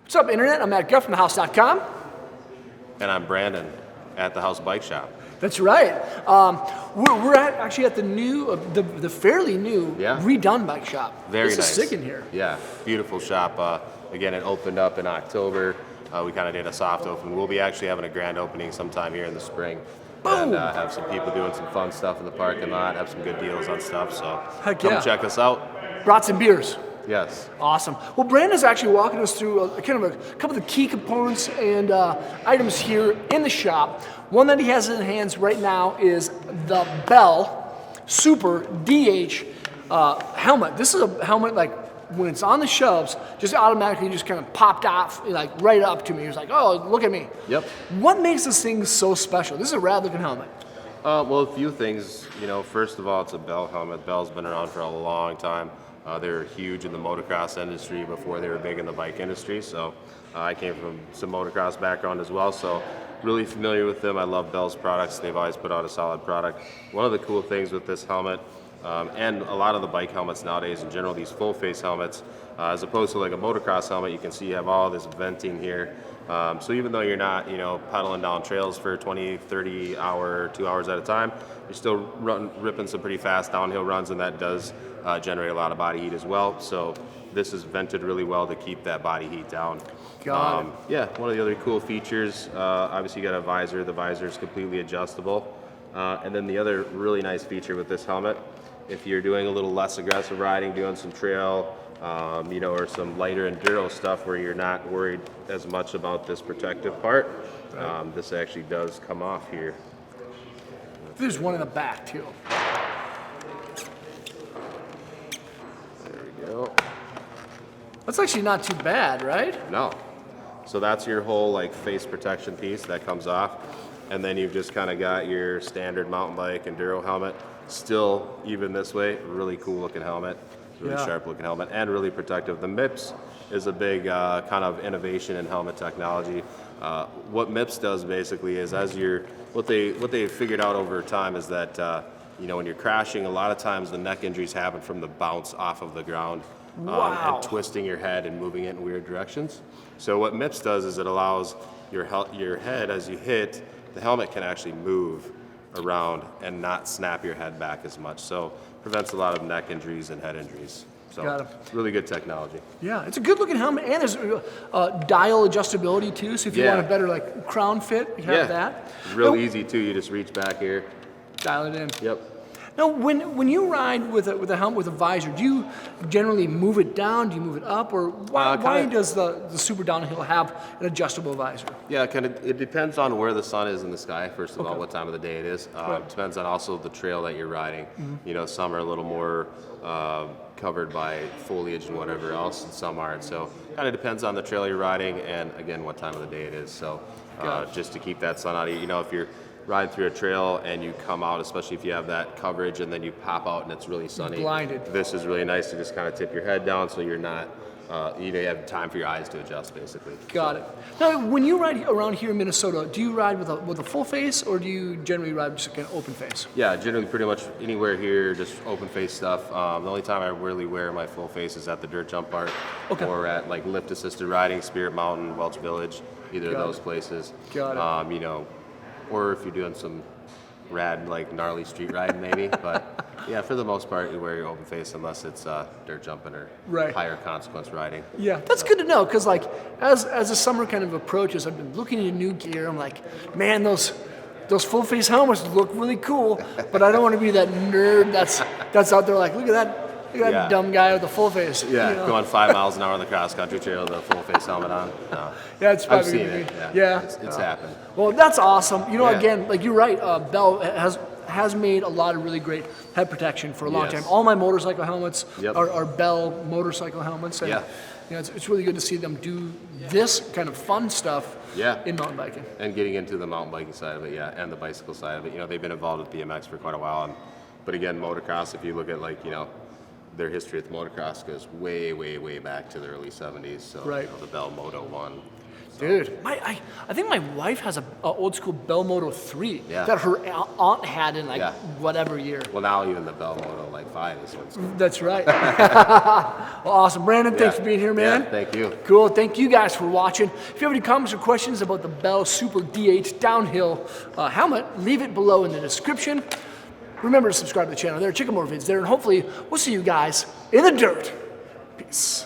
What's up, Internet? I'm Matt Guff from thehouse.com. And I'm Brandon at the House Bike Shop. That's right. We're actually at the new, the fairly new, redone bike shop. Very nice. This is sick in here. Yeah, beautiful shop. Again, it opened up in October. We kind of did a soft open. We'll be actually having a grand opening sometime here in the spring. Boom. And have some people doing some fun stuff in the parking lot, have some good deals on stuff. So Heck come yeah. check us out. Brought some beers. Yes. Awesome. Well, Brandon's actually walking us through a couple of the key components and items here in the shop. One that he has in his hands right now is the Bell Super DH helmet. This is a helmet like when it's on the shelves, just automatically just kind of popped off like right up to me. He was like, "Oh, look at me." Yep. What makes this thing so special? This is a rad looking helmet. Well, a few things. First of all, it's a Bell helmet. Bell's been around for a long time. They were huge in the motocross industry before they were big in the bike industry. So I came from some motocross background as well. So really familiar with them. I love Bell's products. They've always put out a solid product. One of the cool things with this helmet, and a lot of the bike helmets nowadays in general, these full face helmets, as opposed to like a motocross helmet, you can see you have all this venting here. So even though you're not, pedaling down trails for 20, 30 hour, 2 hours at a time, you're still ripping some pretty fast downhill runs, and that does generate a lot of body heat as well. So this is vented really well to keep that body heat down. Got it. Yeah, one of the other cool features, obviously you got a visor. The visor is completely adjustable. And then the other really nice feature with this helmet, if you're doing a little less aggressive riding, doing some trail, or some lighter enduro stuff where you're not worried as much about this protective part, this actually does come off here. There's one in the back too. There we go. That's actually not too bad, right? No. So that's your whole like face protection piece that comes off. And then you've just kind of got your standard mountain bike enduro helmet. Still, even this way, really cool looking helmet. Really sharp looking helmet and really protective. The MIPS is a big kind of innovation in helmet technology. What MIPS does basically is what they figured out over time is that when you're crashing, a lot of times the neck injuries happen from the bounce off of the ground. Wow. And twisting your head and moving it in weird directions. So what MIPS does is it allows your head, as you hit, the helmet can actually move around and not snap your head back as much. So prevents a lot of neck injuries and head injuries. So Got it. really good technology. Yeah, it's a good looking helmet, and there's dial adjustability too. So if you want a better like crown fit, you have that. It's real easy too. You just reach back here. Dial it in. Yep. Now, when you ride with a helmet with a visor, do you generally move it down? Do you move it up, or why does the Super Downhill have an adjustable visor? Yeah, it depends on where the sun is in the sky. First of all, what time of the day it is. It depends on also the trail that you're riding. Mm-hmm. Some are a little more covered by foliage and whatever else, and some aren't. So kind of depends on the trail you're riding, and again, what time of the day it is. So just to keep that sun out of you. If you're riding through a trail and you come out, especially if you have that coverage, and then you pop out and it's really sunny. Blinded. This is really nice to just kind of tip your head down so you're not, you have time for your eyes to adjust, basically. Got it. Now, when you ride around here in Minnesota, do you ride with a full face, or do you generally ride with just an open face? Yeah, generally pretty much anywhere here, just open face stuff. The only time I really wear my full face is at the dirt jump part, or at like lift assisted riding, Spirit Mountain, Welch Village, either of those places. Got it. Or if you're doing some rad, like gnarly street riding maybe. But yeah, for the most part, you wear your open face unless it's dirt jumping or higher consequence riding. Yeah, that's good to know, because like as the summer kind of approaches, I've been looking into new gear. I'm like, man, those full face helmets look really cool, but I don't want to be that nerd that's out there like, look at that dumb guy with the full face. Yeah, going 5 miles an hour on the cross country trail with a full face helmet on. No. Yeah, it's probably I've seen gonna it. be. Yeah, it's happened. Well, that's awesome. Again, like you're right. Bell has made a lot of really great head protection for a long time. All my motorcycle helmets are Bell motorcycle helmets. And, it's really good to see them do this kind of fun stuff in mountain biking. And getting into the mountain biking side of it, and the bicycle side of it. They've been involved with BMX for quite a while. But again, motocross, if you look at their history with motocross goes way, way, way back to the early 70s. So the Bell Moto 1. Dude, I think my wife has a old school Bell Moto 3 Yeah. that her aunt had in Yeah. whatever year. Well, now even the Bell Moto like 5 is what's cool. That's right. Well, awesome. Brandon, thanks Yeah. for being here, man. Yeah, thank you. Cool. Thank you guys for watching. If you have any comments or questions about the Bell Super D8 downhill helmet, leave it below in the description. Remember to subscribe to the channel there. Check out more vids there, and hopefully we'll see you guys in the dirt. Peace.